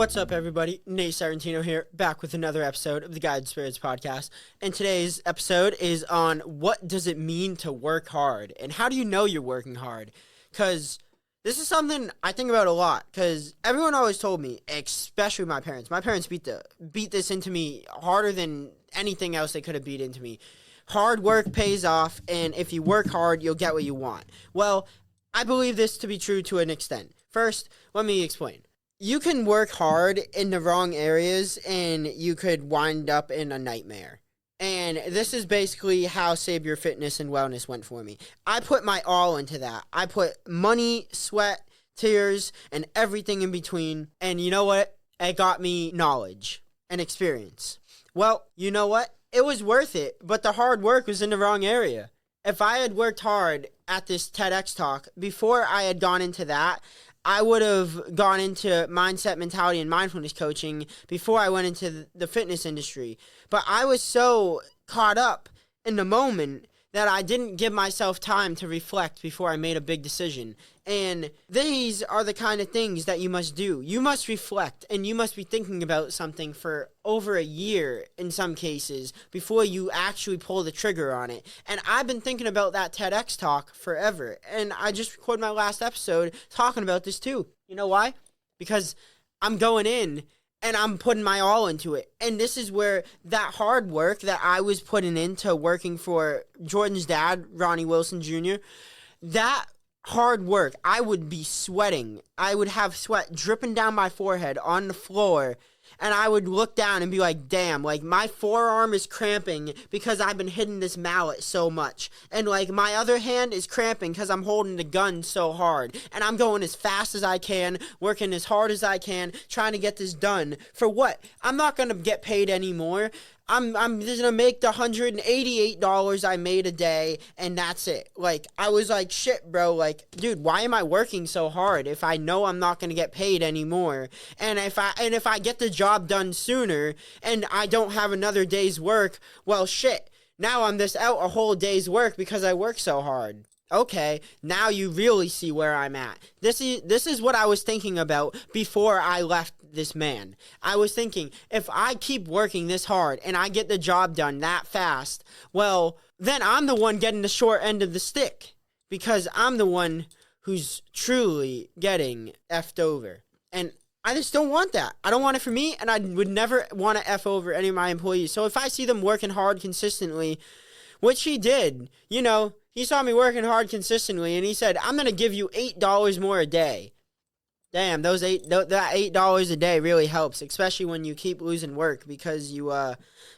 What's up, everybody? Nate Sarantino here, back with another episode of the Guided Spirits podcast. And today's episode is on what does it mean to work hard, and how do you know you're working hard? Because this is something I think about a lot, because everyone always told me, especially my parents. My parents beat this into me harder than anything else they could have beat into me. Hard work pays off, and if you work hard, you'll get what you want. Well, I believe this to be true to an extent. First, let me explain. You can work hard in the wrong areas and you could wind up in a nightmare. And this is basically how Save Your Fitness and Wellness went for me. I put my all into that. I put money, sweat, tears, and everything in between. And you know what? It got me knowledge and experience. Well, you know what? It was worth it, but the hard work was in the wrong area. If I had worked hard at this TEDx talk before I had gone into that, I would have gone into mindset, mentality, and mindfulness coaching before I went into the fitness industry. But I was so caught up in the moment that I didn't give myself time to reflect before I made a big decision. And these are the kind of things that you must do. You must reflect, and you must be thinking about something for over a year in some cases before you actually pull the trigger on it. And I've been thinking about that TEDx talk forever. And I just recorded my last episode talking about this too. You know why? Because I'm going in and I'm putting my all into it. And this is where that hard work that I was putting into working for Jordan's dad, Ronnie Wilson Jr., that hard work, I would be sweating. I would have sweat dripping down my forehead on the floor. And I would look down and be like, damn, like my forearm is cramping because I've been hitting this mallet so much. And like my other hand is cramping because I'm holding the gun so hard. And I'm going as fast as I can, working as hard as I can, trying to get this done. For what? I'm not going to get paid anymore. I'm just going to make the $188 I made a day, and that's it. Like, I was like, shit, bro. Like, dude, why am I working so hard if I know I'm not going to get paid anymore? And if I get the job done sooner and I don't have another day's work, well, shit. Now I'm just out a whole day's work because I work so hard. Okay, now you really see where I'm at. This is what I was thinking about before I left this man. I was thinking, if I keep working this hard and I get the job done that fast, well, then I'm the one getting the short end of the stick because I'm the one who's truly getting effed over. And I just don't want that. I don't want it for me, and I would never want to F over any of my employees. So if I see them working hard consistently, which he did, you know, he saw me working hard consistently, and he said, I'm going to give you $8 more a day. Damn, that $8 a day really helps, especially when you keep losing work because you,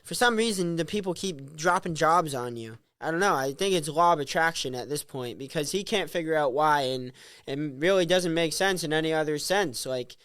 for some reason, the people keep dropping jobs on you. I don't know. I think it's law of attraction at this point because he can't figure out why, and it really doesn't make sense in any other sense. Like,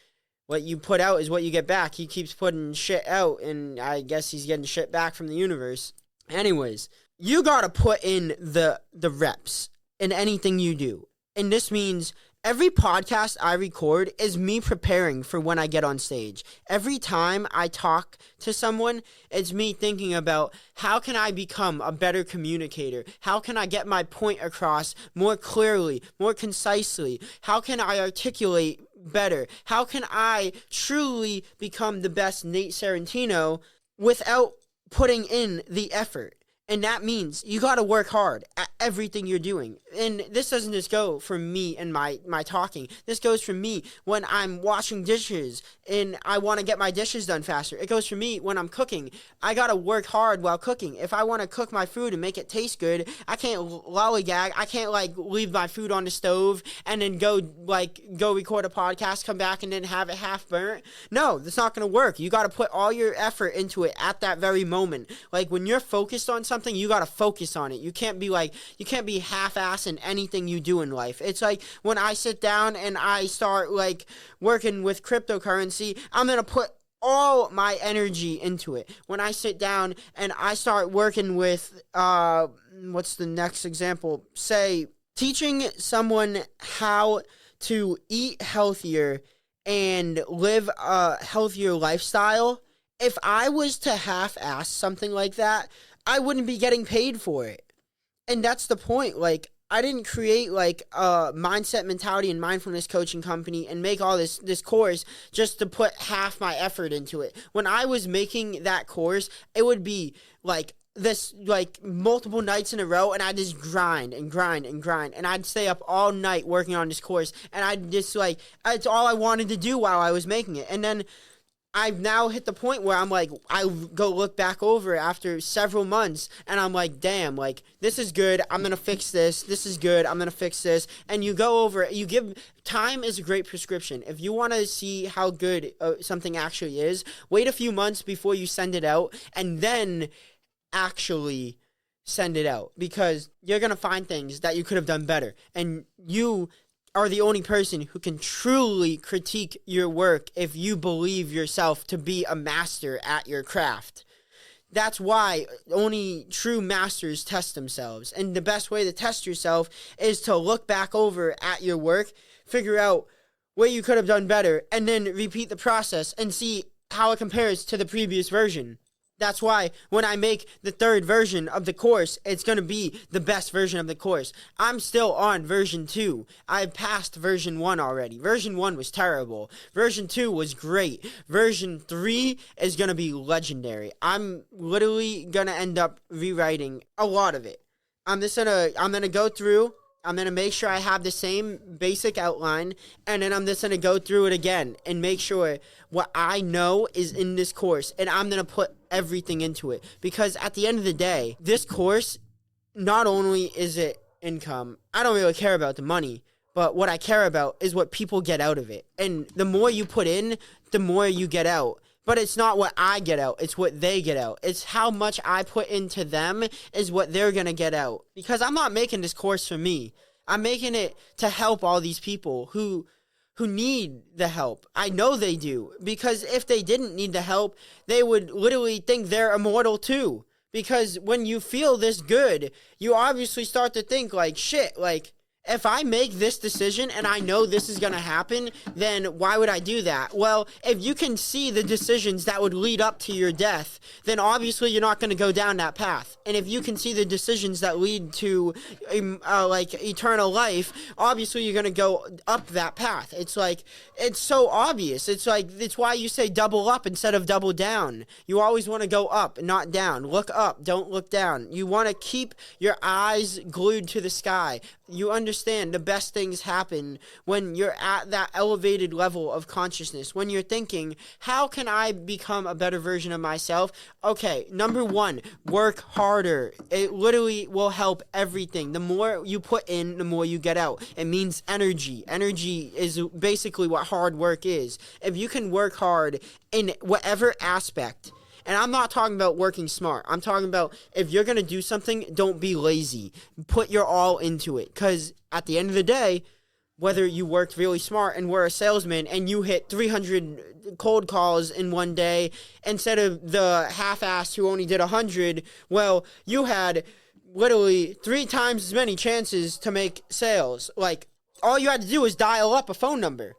what you put out is what you get back. He keeps putting shit out, and I guess he's getting shit back from the universe. Anyways, you gotta put in the reps in anything you do. And this means every podcast I record is me preparing for when I get on stage. Every time I talk to someone, it's me thinking about how can I become a better communicator? How can I get my point across more clearly, more concisely? How can I articulate better? How can I truly become the best Nate Sarantino without putting in the effort? And that means you got to work hard at everything you're doing. And this doesn't just go for me and my talking. This goes for me when I'm washing dishes and I want to get my dishes done faster. It goes for me when I'm cooking. I got to work hard while cooking. If I want to cook my food and make it taste good, I can't lollygag. I can't leave my food on the stove and then go record a podcast, come back and then have it half burnt. No, that's not going to work. You got to put all your effort into it at that very moment. Like when you're focused on something, you got to focus on it. You can't be half-assing anything you do in life. It's like when I sit down and I start working with cryptocurrency, I'm going to put all my energy into it. When I sit down and I start working with, what's the next example? Say, teaching someone how to eat healthier and live a healthier lifestyle. If I was to half-ass something like that, I wouldn't be getting paid for it. And that's the point. Like, I didn't create like a mindset, mentality, and mindfulness coaching company and make all this course just to put half my effort into it. When I was making that course, it would be like this, like multiple nights in a row, and I just grind and grind and grind, and I'd stay up all night working on this course, and I'd just like, it's all I wanted to do while I was making it. And then I've now hit the point where I'm like, I go look back over after several months, and I'm like, damn, like, this is good, I'm going to fix this. This is good, I'm going to fix this. And you go over it, time is a great prescription. If you want to see how good something actually is, wait a few months before you send it out, and then actually send it out, because you're going to find things that you could have done better. And you are the only person who can truly critique your work if you believe yourself to be a master at your craft. That's why only true masters test themselves. And the best way to test yourself is to look back over at your work, figure out where you could have done better, and then repeat the process and see how it compares to the previous version. That's why when I make the third version of the course, it's going to be the best version of the course. I'm still on version 2. I passed version 1 already. Version 1 was terrible. Version 2 was great. Version 3 is going to be legendary. I'm literally going to end up rewriting a lot of it. I'm going to go through, I'm going to make sure I have the same basic outline, and then I'm just going to go through it again and make sure what I know is in this course, and I'm going to put everything into it. Because at the end of the day, this course, not only is it income, I don't really care about the money, but what I care about is what people get out of it. And the more you put in, the more you get out. But it's not what I get out, it's what they get out. It's how much I put into them is what they're going to get out. Because I'm not making this course for me. I'm making it to help all these people who need the help. I know they do. Because if they didn't need the help, they would literally think they're immortal too. Because when you feel this good, you obviously start to think like, shit, like, if I make this decision and I know this is going to happen, then why would I do that? Well, if you can see the decisions that would lead up to your death, then obviously you're not going to go down that path. And if you can see the decisions that lead to like eternal life, obviously you're going to go up that path. It's like, it's so obvious. It's like, it's why you say double up instead of double down. You always want to go up and not down. Look up, don't look down. You want to keep your eyes glued to the sky. You understand the best things happen when you're at that elevated level of consciousness. When you're thinking, how can I become a better version of myself? Okay, number 1, work harder. It literally will help everything. The more you put in, the more you get out. It means energy. Energy is basically what hard work is. If you can work hard in whatever aspect, and I'm not talking about working smart. I'm talking about if you're going to do something, don't be lazy. Put your all into it. Because at the end of the day, whether you worked really smart and were a salesman and you hit 300 cold calls in one day instead of the half-assed who only did 100, well, you had literally 3 times as many chances to make sales. Like, all you had to do was dial up a phone number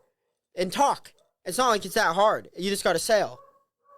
and talk. It's not like it's that hard. You just got to sell.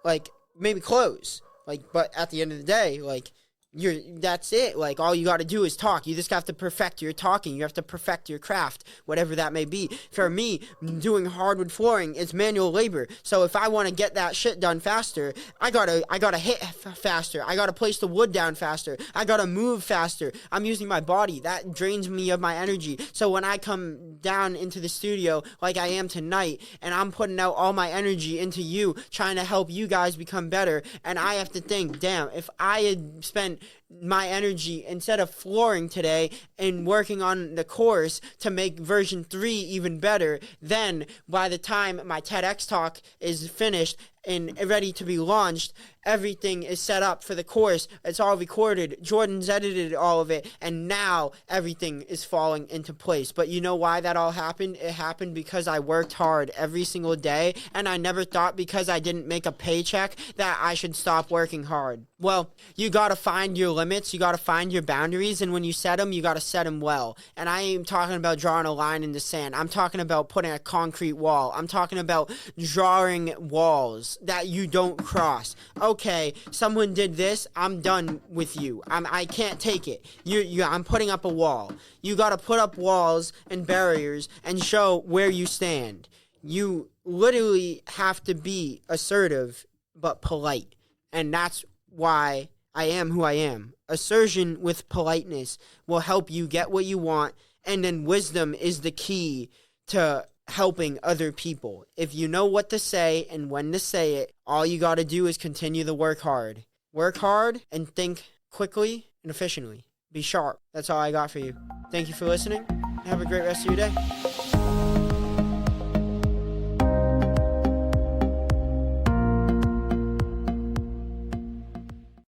Like, maybe close, like, but at the end of the day, like, that's it. Like, all you got to do is talk. You just have to perfect your talking. You have to perfect your craft, whatever that may be. For me, doing hardwood flooring, it's manual labor. So if I want to get that shit done faster, I gotta hit faster. I gotta place the wood down faster. I gotta move faster. I'm using my body. That drains me of my energy. So when I come down into the studio like I am tonight, and I'm putting out all my energy into you, trying to help you guys become better, and I have to think, damn, if I had spent my energy instead of flooring today and working on the course to make version 3 even better, then by the time my TEDx talk is finished and ready to be launched, everything is set up for the course. It's all recorded. Jordan's edited all of it, and now everything is falling into place. But you know why that all happened? It happened because I worked hard every single day, and I never thought because I didn't make a paycheck that I should stop working hard. Well, you gotta find your limits, you gotta find your boundaries, and when you set them, you gotta set them well. And I ain't talking about drawing a line in the sand. I'm talking about putting a concrete wall. I'm talking about drawing walls. else that you don't cross. Okay, someone did this, I'm done with you. I can't take it. I'm putting up a wall. You got to put up walls and barriers and show where you stand. You literally have to be assertive but polite. And that's why I am who I am. Assertion with politeness will help you get what you want, and then wisdom is the key to helping other people. If you know what to say and when to say it, all you got to do is continue to work hard. Work hard and think quickly and efficiently. Be sharp. That's all I got for you. Thank you for listening. Have a great rest of your day.